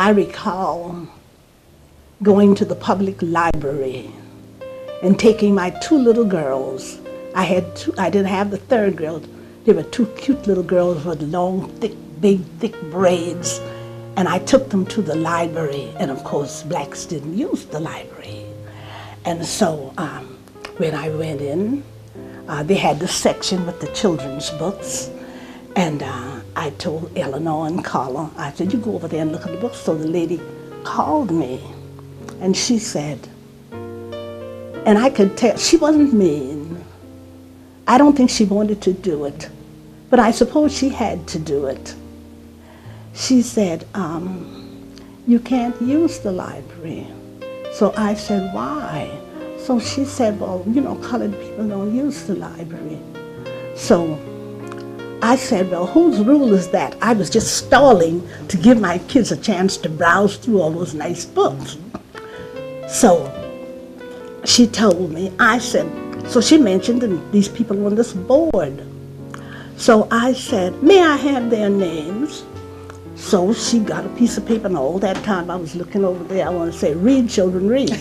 I recall going to the public library and taking my two little girls. I didn't have the third girl. They were two cute little girls with long, big, thick braids. And I took them to the library. And of course, blacks didn't use the library. And so when I went in, they had this section with the children's books. And I told Eleanor and Carla, I said, you go over there and look at the books. So the lady called me and she said, and I could tell, she wasn't mean. I don't think she wanted to do it, but I suppose she had to do it. She said, you can't use the library. So I said, why? So she said, well, you know, colored people don't use the library. So I said, well, whose rule is that? I was just stalling to give my kids a chance to browse through all those nice books. So she told me, I said, so she mentioned these people on this board. So I said, may I have their names? So she got a piece of paper, and all that time I was looking over there, I want to say, read, children, read.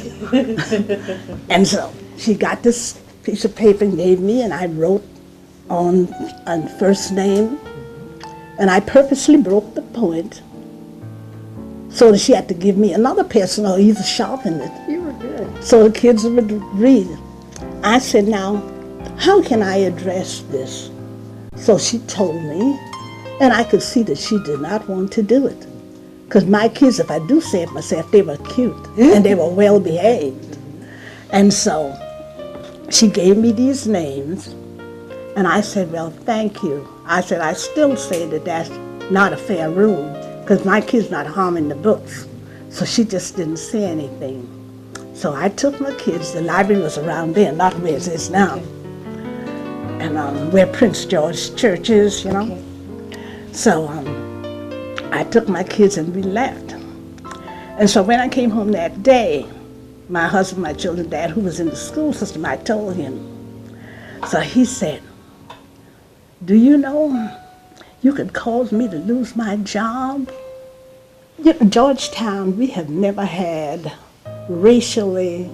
And so she got this piece of paper and gave me, and I wrote on first name, and I purposely broke the point so that she had to give me another pencil or either sharpen it. You were good. So the kids would read. I said, now, how can I address this? So she told me, and I could see that she did not want to do it. Because my kids, if I do say it myself, they were cute and they were well behaved. And so she gave me these names. And I said, well, thank you. I said, I still say that that's not a fair rule because my kid's not harming the books. So she just didn't say anything. So I took my kids, the library was around there, not where it is now. And where Prince George Church is, you know. Okay. So I took my kids and we left. And so when I came home that day, my husband, my children's dad, who was in the school system, I told him. So he said, do you know you could cause me to lose my job? You know, Georgetown, we have never had racially,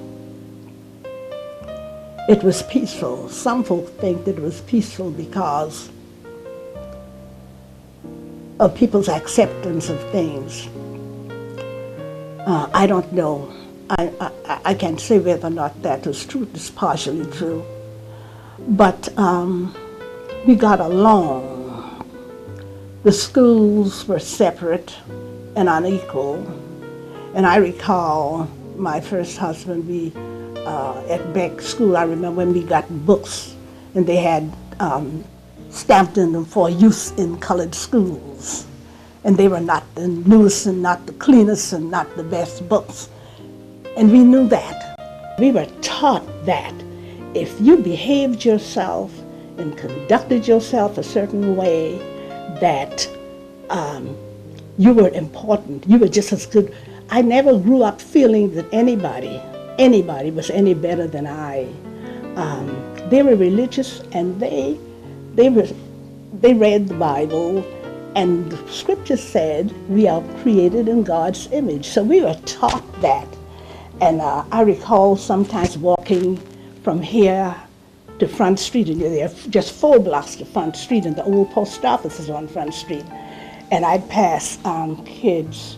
it was peaceful. Some folk think that it was peaceful because of people's acceptance of things. I don't know. I can't say whether or not that is true. It's partially true. But we got along. The schools were separate and unequal. And I recall my first husband, at Beck School, I remember when we got books and they had stamped in them for use in colored schools. And they were not the newest and not the cleanest and not the best books. And we knew that. We were taught that if you behaved yourself and conducted yourself a certain way, that you were important. You were just as good. I never grew up feeling that anybody was any better than I. They were religious and they read the Bible, and the scripture said we are created in God's image. So we were taught that. And I recall sometimes walking from here to Front Street, and there are just 4 blocks to Front Street, and the old post office is on Front Street. And I'd pass kids.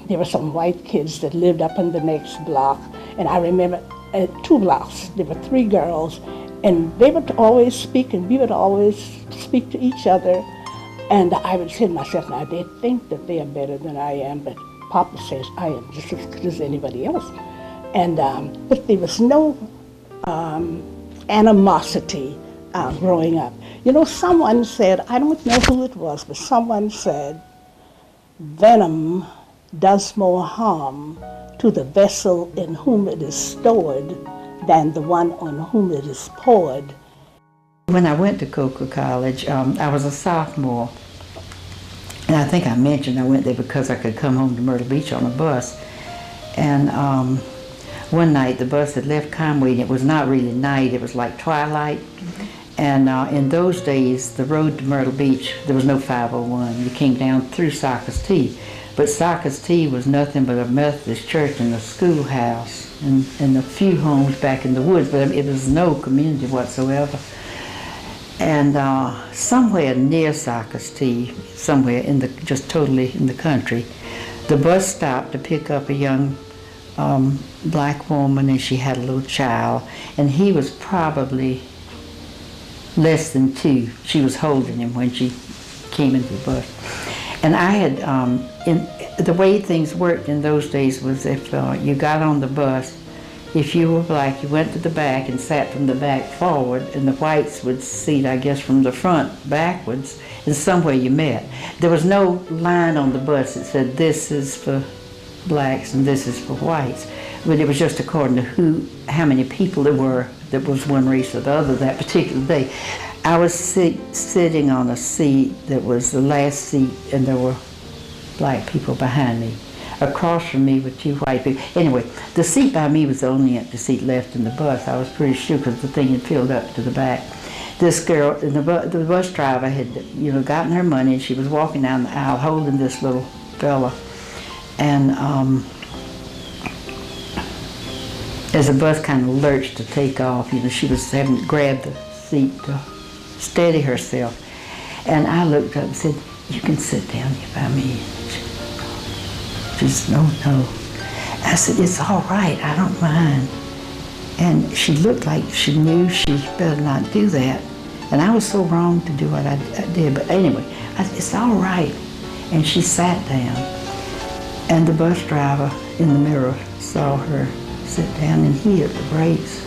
There were some white kids that lived up in the next block. And I remember at 2 blocks, there were 3 girls, and they would always speak, and we would always speak to each other. And I would say to myself, now they think that they are better than I am, but Papa says I am just as good as anybody else. And but there was no animosity growing up. You know, someone said, I don't know who it was, but someone said, venom does more harm to the vessel in whom it is stored than the one on whom it is poured. When I went to Coker College, I was a sophomore. And I think I mentioned I went there because I could come home to Myrtle Beach on a bus. And one night the bus had left Conway, and it was not really night, it was like twilight. And in those days, the road to Myrtle Beach, there was no 501. You came down through Soccer's Tee. But Socrates was nothing but a Methodist church and a schoolhouse and a few homes back in the woods, but it was no community whatsoever. And somewhere near Socrates, somewhere just totally in the country, the bus stopped to pick up a young black woman, and she had a little child, and he was probably less than 2. She was holding him when she came into the bus. And I had, the way things worked in those days was if you got on the bus, if you were black, you went to the back and sat from the back forward, and the whites would seat, I guess, from the front backwards, and somewhere you met. There was no line on the bus that said, this is for blacks and this is for whites. But it was just according to how many people there were that was one race or the other that particular day. I was sitting on a seat that was the last seat, and there were black people behind me. Across from me were 2 white people. Anyway, the seat by me was the only empty seat left in the bus. I was pretty sure because the thing had filled up to the back. This girl, the bus driver had, gotten her money, and she was walking down the aisle holding this little fella. And as the bus kind of lurched to take off, she was having to grab the seat to steady herself. And I looked up and said, you can sit down here by me. She said, no. I said, it's all right, I don't mind. And she looked like she knew she better not do that. And I was so wrong to do what I did. But anyway, I said, it's all right. And she sat down. And the bus driver in the mirror saw her sit down, and he hit the brakes.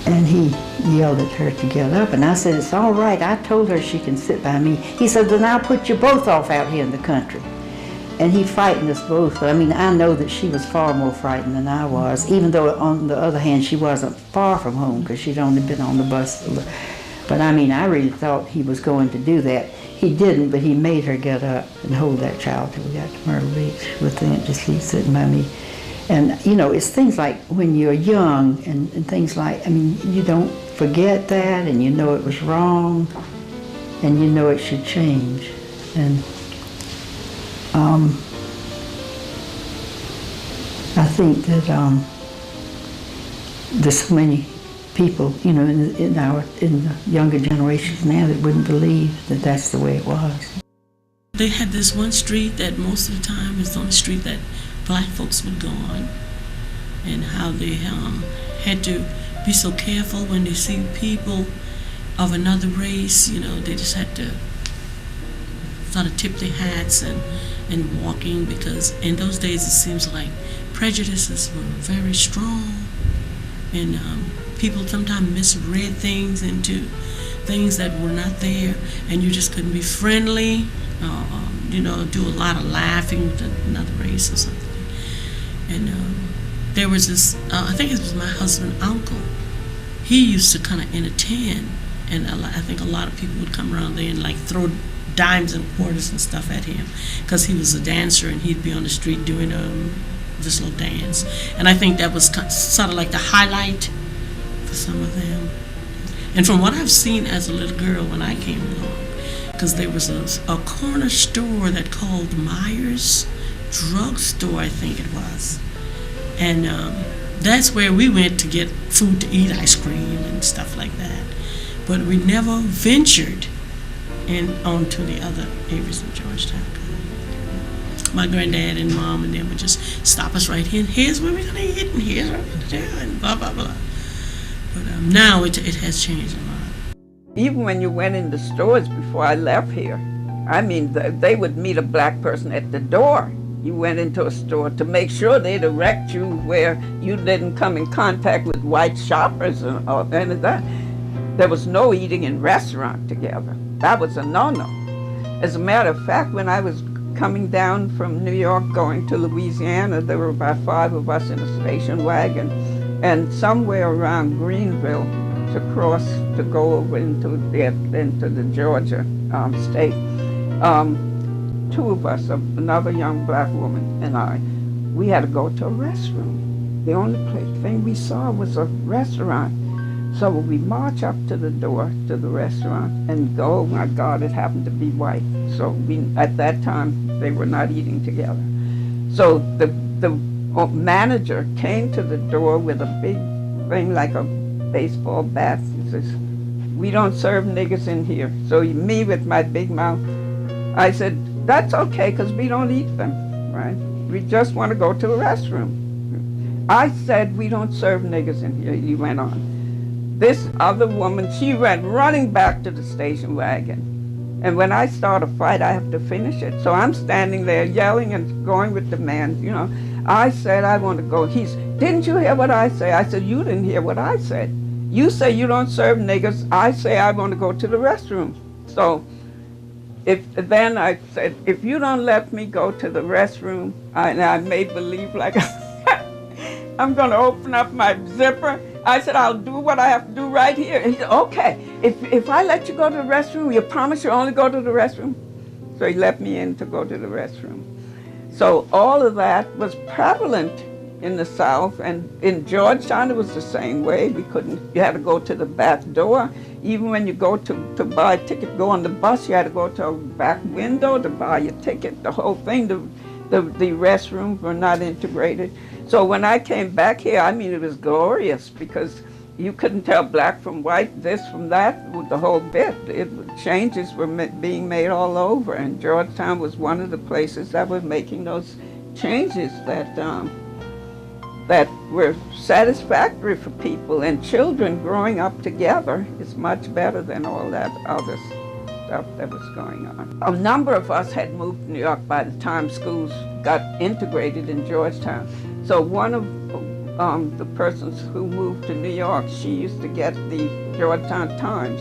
And he yelled at her to get up. And I said, it's all right. I told her she can sit by me. He said, then I'll put you both off out here in the country. And he frightened us both. But I mean, I know that she was far more frightened than I was, even though on the other hand, she wasn't far from home because she'd only been on the bus. But I mean, I really thought he was going to do that. He didn't, but he made her get up and hold that child till we got to Myrtle Beach with the empty seat sitting by me. And, it's things like when you're young and things like, I mean, you don't forget that, and it was wrong, and it should change. And I think that there's so many people, in the younger generations now that wouldn't believe that that's the way it was. They had this one street that most of the time is the only street that black folks would go on, and how they had to be so careful when they see people of another race. They just had to sort of tip their hats and walking, because in those days it seems like prejudices were very strong, and people sometimes misread things into things that were not there, and you just couldn't be friendly, do a lot of laughing with another race or something. And there was this, I think it was my husband's uncle. He used to kind of entertain, and I think a lot of people would come around there and like throw dimes and quarters and stuff at him, because he was a dancer and he'd be on the street doing this little dance. And I think that was sort of like the highlight for some of them. And from what I've seen as a little girl when I came along, because there was a corner store that called Myers Drugstore, I think it was. And that's where we went to get food to eat, ice cream and stuff like that. But we never ventured onto the other areas of Georgetown County. My granddad and mom and them would just stop us right here. Here's where we're going to eat, and here's what we're going to do, and blah, blah, blah. But now it has changed a lot. Even when you went in the stores before I left here, I mean, they would meet a black person at the door. You went into a store to make sure they direct you where you didn't come in contact with white shoppers or any of that. There was no eating in restaurant together. That was a no-no. As a matter of fact, when I was coming down from New York going to Louisiana, there were about 5 of us in a station wagon, and somewhere around Greenville to cross to go over into the Georgia state. 2 of us, another young black woman and I, we had to go to a restroom. The only thing we saw was a restaurant. So we march up to the door to the restaurant and go, oh my God, it happened to be white. So at that time, they were not eating together. So the manager came to the door with a big thing like a baseball bat. He says, "We don't serve niggers in here." So me with my big mouth, I said, "That's okay, because we don't eat them, right? We just want to go to the restroom." I said, "We don't serve niggers in here," he went on. This other woman, she went running back to the station wagon. And when I start a fight, I have to finish it. So I'm standing there yelling and going with the man, you know. I said, "I want to go." "Didn't you hear what I say?" I said, "You didn't hear what I said. You say you don't serve niggers. I say I want to go to the restroom." So then I said, "If you don't let me go to the restroom," and I made believe like I'm going to open up my zipper. I said, "I'll do what I have to do right here." And he said, "Okay, if I let you go to the restroom, you promise you'll only go to the restroom?" So he let me in to go to the restroom. So all of that was prevalent in the South, and in Georgetown it was the same way. You had to go to the back door. Even when you go to buy a ticket, go on the bus, you had to go to a back window to buy your ticket. The whole thing, the restrooms were not integrated. So when I came back here, I mean, it was glorious, because you couldn't tell black from white, this from that, the whole bit. Changes were being made all over, and Georgetown was one of the places that were making those changes that were satisfactory for people, and children growing up together is much better than all that other stuff that was going on. A number of us had moved to New York by the time schools got integrated in Georgetown. So one of the persons who moved to New York, she used to get the Georgetown Times.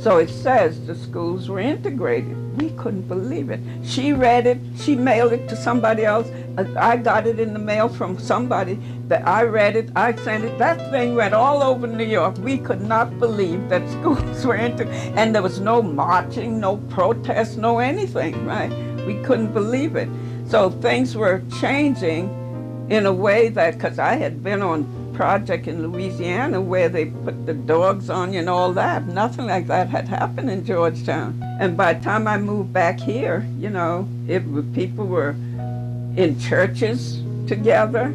So it says the schools were integrated. We couldn't believe it. She read it, she mailed it to somebody else. I got it in the mail from somebody that I read it, I sent it. That thing went all over New York. We could not believe that schools were integrated. And there was no marching, no protest, no anything, right? We couldn't believe it. So things were changing in a way that, because I had been on project in Louisiana where they put the dogs on you and all that. Nothing like that had happened in Georgetown. And by the time I moved back here, you know, people were in churches together,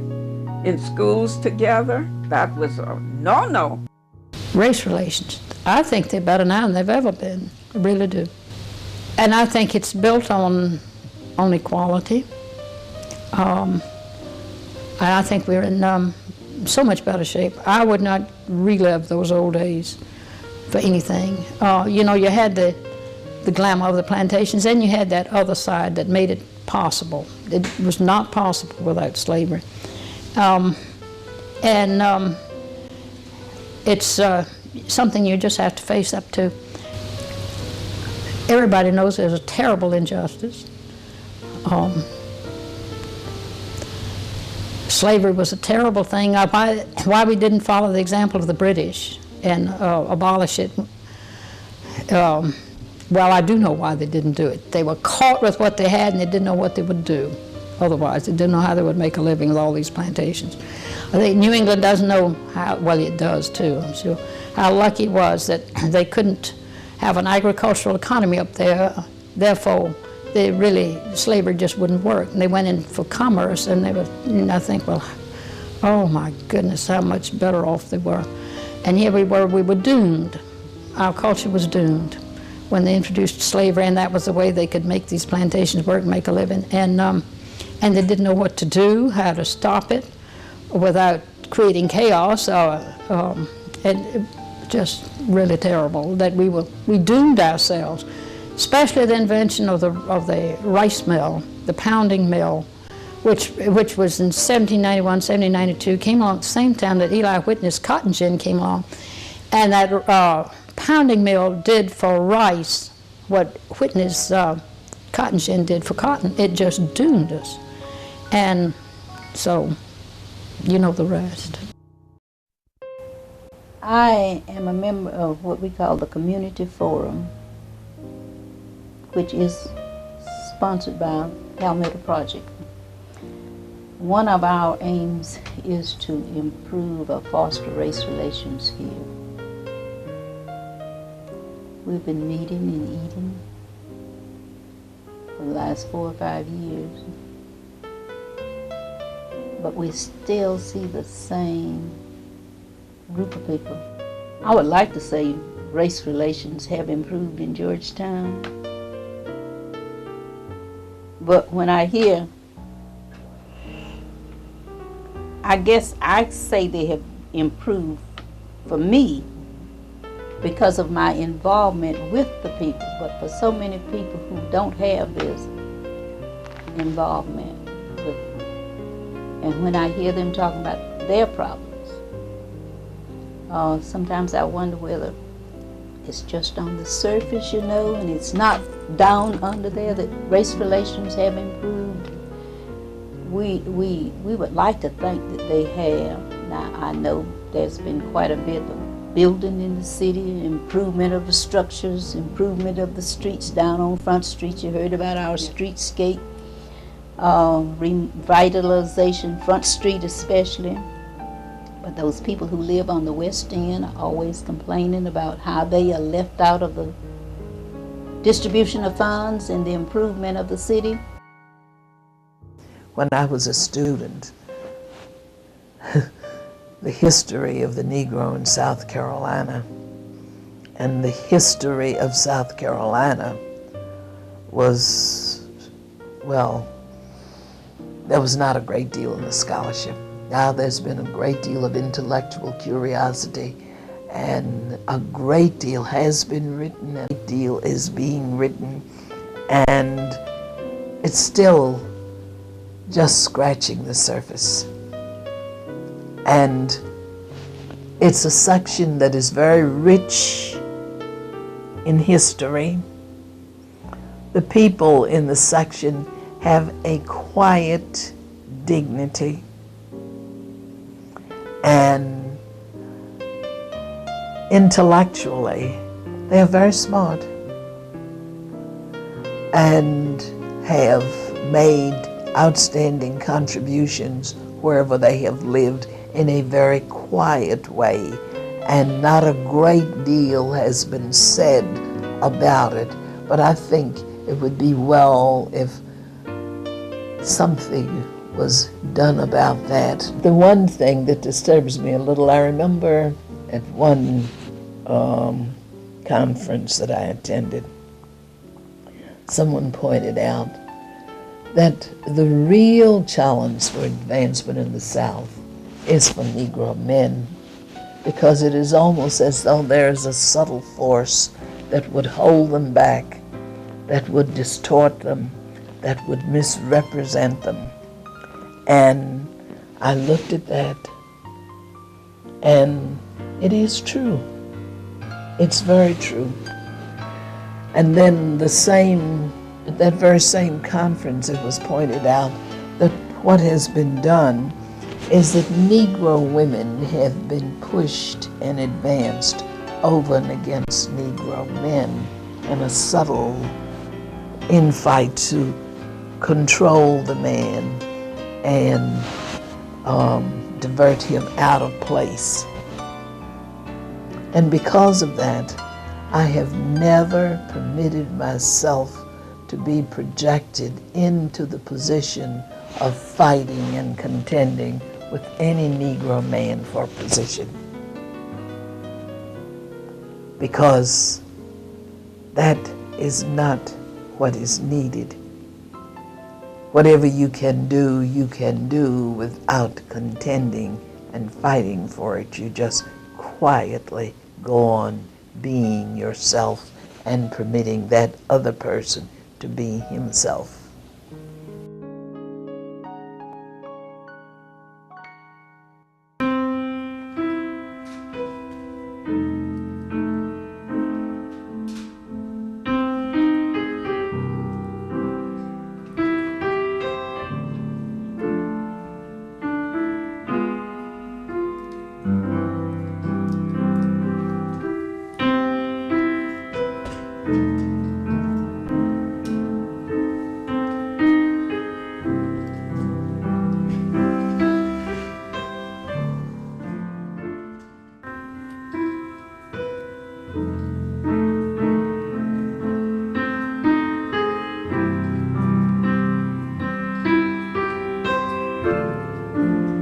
in schools together. That was a no-no. Race relations, I think they're better now than they've ever been. I really do. And I think it's built on equality. I think we're in so much better shape. I would not relive those old days for anything. You know, you had the glamour of the plantations, and you had that other side that made it possible. It was not possible without slavery. It's something you just have to face up to. Everybody knows there's a terrible injustice. Slavery was a terrible thing. Why we didn't follow the example of the British and abolish it, well, I do know why they didn't do it. They were caught with what they had, and they didn't know what they would do otherwise. They didn't know how they would make a living with all these plantations. I think New England doesn't know how, well, it does too, I'm sure, how lucky it was that they couldn't have an agricultural economy up there. Therefore, slavery just wouldn't work. And they went in for commerce, and they were, I think, well, oh my goodness, how much better off they were. And here we were doomed. Our culture was doomed when they introduced slavery, and that was the way they could make these plantations work and make a living. And they didn't know what to do, how to stop it without creating chaos, and it, just really terrible that we doomed ourselves. Especially the invention of the rice mill, the pounding mill, which was in 1791, 1792, came along at the same time that Eli Whitney's cotton gin came along. And that pounding mill did for rice what Whitney's cotton gin did for cotton. It just doomed us. And so, you know the rest. I am a member of what we call the Community Forum, which is sponsored by Palmetto Project. One of our aims is to improve or foster race relations here. We've been meeting and eating for the last 4 or 5 years. But we still see the same group of people. I would like to say race relations have improved in Georgetown. But when I hear, I guess I say they have improved for me because of my involvement with the people. But for so many people who don't have this involvement with them, and when I hear them talking about their problems, sometimes I wonder whether it's just on the surface, and it's not down under there that race relations have improved. We would like to think that they have. Now, I know there's been quite a bit of building in the city, improvement of the structures, improvement of the streets down on Front Street. You heard about our streetscape, revitalization, Front Street especially. But those people who live on the West End are always complaining about how they are left out of the distribution of funds and the improvement of the city. When I was a student, the history of the Negro in South Carolina and the history of South Carolina was, well, there was not a great deal in the scholarship. Now there's been a great deal of intellectual curiosity, and a great deal has been written, and a great deal is being written, and it's still just scratching the surface. And it's a section that is very rich in history. The people in the section have a quiet dignity, and intellectually they are very smart and have made outstanding contributions wherever they have lived in a very quiet way, and not a great deal has been said about it. But I think it would be well if something was done about that. The one thing that disturbs me a little, I remember at one conference that I attended, someone pointed out that the real challenge for advancement in the South is for Negro men, because it is almost as though there is a subtle force that would hold them back, that would distort them, that would misrepresent them. And I looked at that, and it is true. It's very true. And then at that very same conference, it was pointed out that what has been done is that Negro women have been pushed and advanced over and against Negro men in a subtle infight to control the man and divert him out of place. And because of that, I have never permitted myself to be projected into the position of fighting and contending with any Negro man for position, because that is not what is needed. Whatever you can do without contending and fighting for it. You just quietly go on being yourself and permitting that other person to be himself. you.